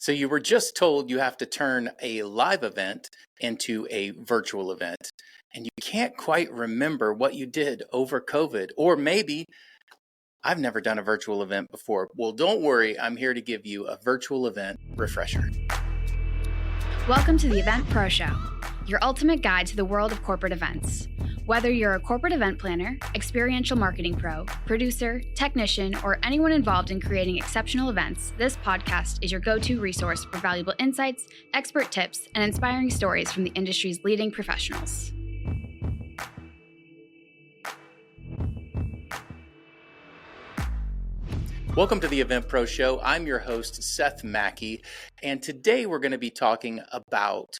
So you were just told you have to turn a live event into a virtual event, and you can't quite remember what you did over COVID, or maybe I've never done a virtual event before. Well, don't worry, I'm here to give you a virtual event refresher. Welcome to the Event Pro Show, your ultimate guide to the world of corporate events. Whether you're a corporate event planner, experiential marketing pro, producer, technician, or anyone involved in creating exceptional events, this podcast is your go-to resource for valuable insights, expert tips, and inspiring stories from the industry's leading professionals. Welcome to the Event Pro Show. I'm your host, Seth Macchi, and today we're going to be talking about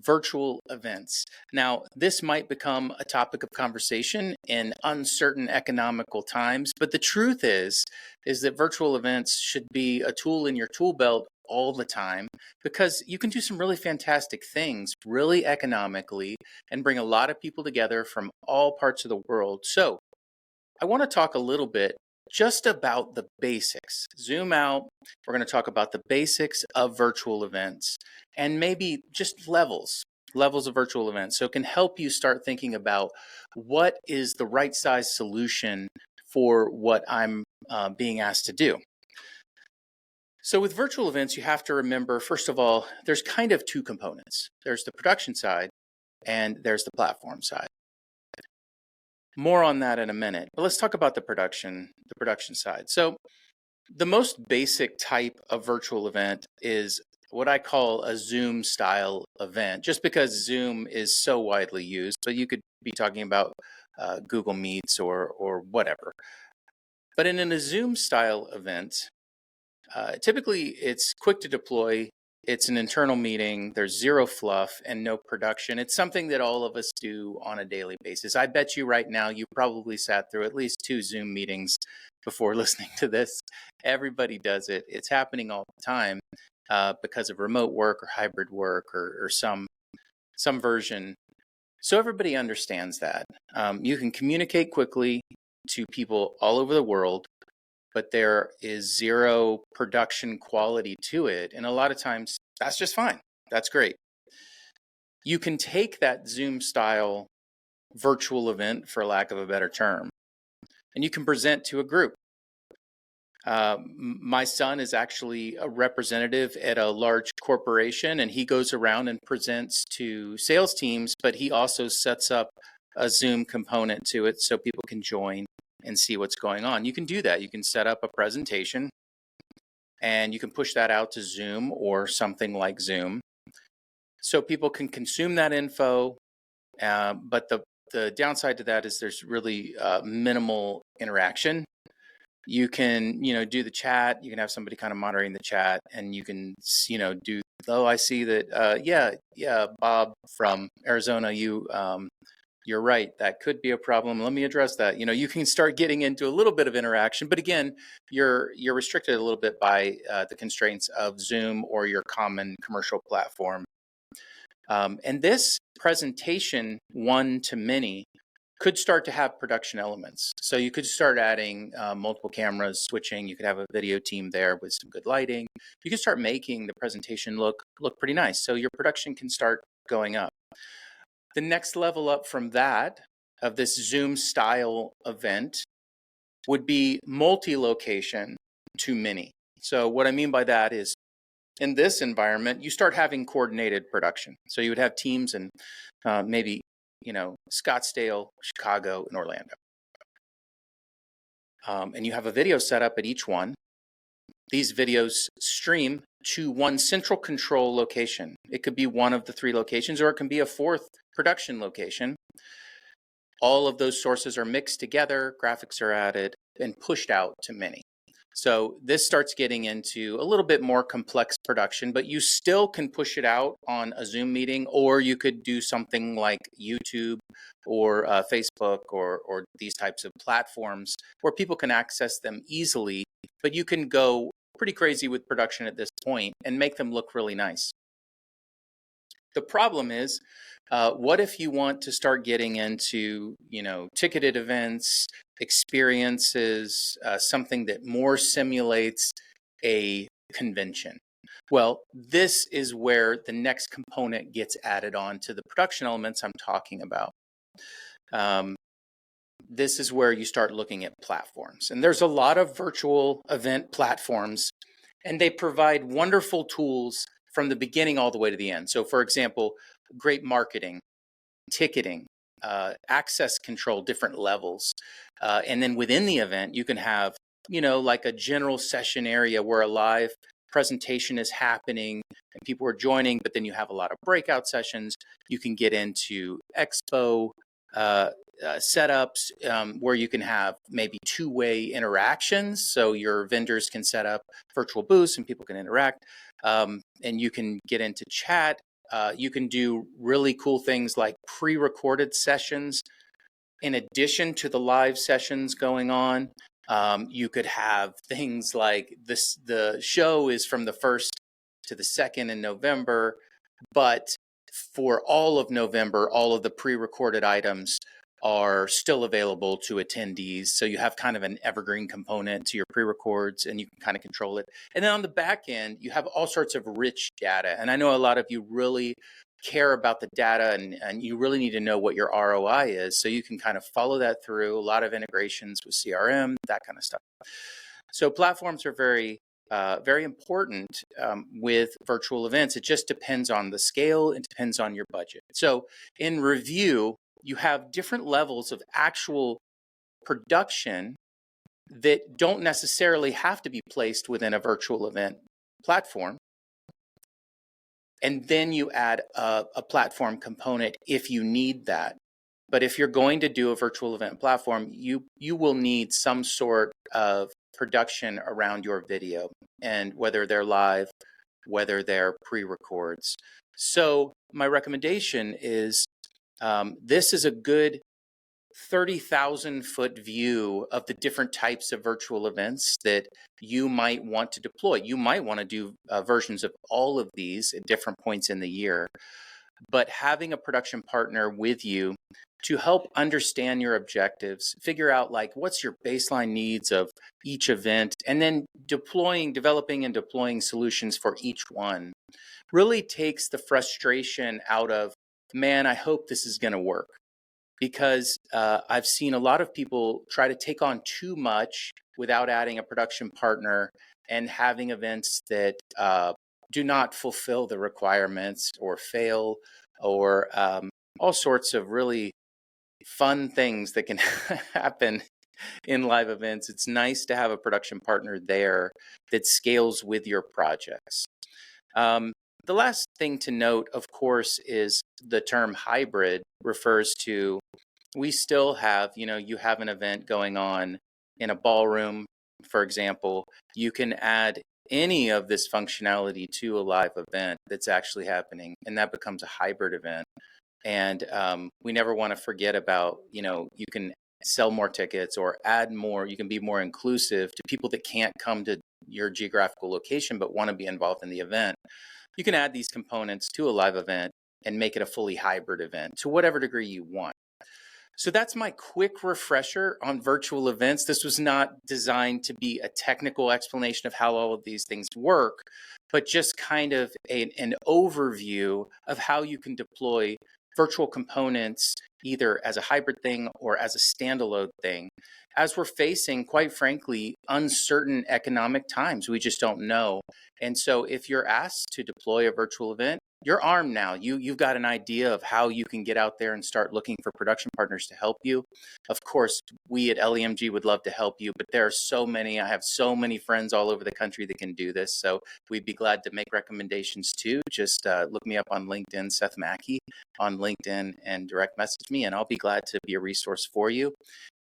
virtual events. Now, this might become a topic of conversation in uncertain economical times, but the truth is that virtual events should be a tool in your tool belt all the time, because you can do some really fantastic things really economically and bring a lot of people together from all parts of the world. So I want to talk a little bit just about the basics. Zoom out. We're going to talk about the basics of virtual events and maybe just levels of virtual events. So it can help you start thinking about what is the right size solution for what I'm being asked to do. So with virtual events, you have to remember, first of all, there's kind of two components. There's the production side and there's the platform side. More on that in a minute, but let's talk about the production side. So the most basic type of virtual event is what I call a Zoom style event, just because Zoom is so widely used, but you could be talking about Google Meets or whatever. But in a Zoom style event, typically it's quick to deploy. It's an internal meeting. There's zero fluff and no production. It's something that all of us do on a daily basis. I bet you right now you probably sat through at least 2 Zoom meetings before listening to this. Everybody does it. It's happening all the time because of remote work or hybrid work or some version. So everybody understands that. You can communicate quickly to people all over the world, but there is zero production quality to it. And a lot of times that's just fine. That's great. You can take that Zoom style virtual event, for lack of a better term, and you can present to a group. My son is actually a representative at a large corporation, and he goes around and presents to sales teams, but he also sets up a Zoom component to it so people can join and see what's going on. You can do that. You can set up a presentation and you can push that out to Zoom or something like Zoom so people can consume that info. But the downside to that is there's really minimal interaction. You can, do the chat. You can have somebody kind of monitoring the chat, and you can, do, I see that, Bob from Arizona, you're right. That could be a problem. Let me address that. You can start getting into a little bit of interaction, but again, you're restricted a little bit by the constraints of Zoom or your common commercial platform. And this presentation one-to-many could start to have production elements. So you could start adding multiple cameras, switching. You could have a video team there with some good lighting. You can start making the presentation look pretty nice. So your production can start going up. The next level up from that, of this Zoom style event, would be multi-location to many. So what I mean by that is, in this environment, you start having coordinated production. So you would have teams in maybe, Scottsdale, Chicago, and Orlando. And you have a video set up at each one. These videos stream to one central control location. It could be one of the 3 locations, or it can be a 4th production location. All of those sources are mixed together, graphics are added, and pushed out to many. So this starts getting into a little bit more complex production, but you still can push it out on a Zoom meeting, or you could do something like YouTube or Facebook or these types of platforms where people can access them easily, but you can go pretty crazy with production at this point and make them look really nice. The problem is, what if you want to start getting into, ticketed events, experiences, something that more simulates a convention? Well, this is where the next component gets added on to the production elements I'm talking about. This is where you start looking at platforms. And there's a lot of virtual event platforms, and they provide wonderful tools from the beginning all the way to the end. So for example, great marketing, ticketing, access control, different levels. And then within the event, you can have, like a general session area where a live presentation is happening and people are joining, but then you have a lot of breakout sessions. You can get into expo setups where you can have maybe two-way interactions. So your vendors can set up virtual booths and people can interact. And you can get into chat. You can do really cool things like pre-recorded sessions in addition to the live sessions going on. You could have things like this: the show is from the 1st to the 2nd in November, but for all of November, all of the pre-recorded items are still available to attendees. So you have kind of an evergreen component to your pre-records, and you can kind of control it. And then on the back end, you have all sorts of rich data. And I know a lot of you really care about the data, and you really need to know what your ROI is. So you can kind of follow that through. A lot of integrations with CRM, that kind of stuff. So platforms are very important with virtual events. It just depends on the scale. It depends on your budget. So in review, you have different levels of actual production that don't necessarily have to be placed within a virtual event platform. And then you add a platform component if you need that. But if you're going to do a virtual event platform, you will need some sort of production around your video, and whether they're live, whether they're pre-records. So my recommendation is this is a good 30,000 foot view of the different types of virtual events that you might want to deploy. You might want to do versions of all of these at different points in the year, but having a production partner with you to help understand your objectives, figure out like what's your baseline needs of each event, and then developing and deploying solutions for each one really takes the frustration out of, man, I hope this is going to work. Because I've seen a lot of people try to take on too much without adding a production partner and having events that do not fulfill the requirements or fail, or all sorts of really fun things that can happen in live events. It's nice to have a production partner there that scales with your projects. The last thing to note, of course, is the term hybrid refers to, we still have, you have an event going on in a ballroom, for example. You can add any of this functionality to a live event that's actually happening, and that becomes a hybrid event. And we never want to forget about, you can sell more tickets or add more. You can be more inclusive to people that can't come to your geographical location but want to be involved in the event. You can add these components to a live event and make it a fully hybrid event to whatever degree you want. So that's my quick refresher on virtual events. This was not designed to be a technical explanation of how all of these things work, but just kind of an overview of how you can deploy virtual components either as a hybrid thing or as a standalone thing. As we're facing, quite frankly, uncertain economic times, we just don't know. And so if you're asked to deploy a virtual event, you're armed now. You've got an idea of how you can get out there and start looking for production partners to help you. Of course, we at LEMG would love to help you, but there are so many. I have so many friends all over the country that can do this. So we'd be glad to make recommendations too. Just look me up on LinkedIn, Seth Macchi on LinkedIn, and direct message me, and I'll be glad to be a resource for you.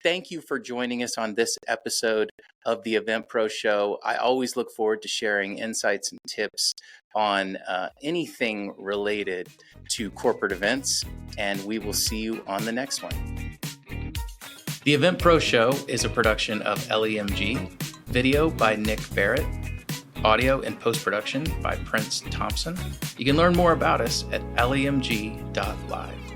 Thank you for joining us on this episode of the Event Pro Show. I always look forward to sharing insights and tips on anything related to corporate events, and we will see you on the next one. The Event Pro Show is a production of LEMG, video by Nick Barrett, audio and post-production by Prince Thompson. You can learn more about us at lemg.live.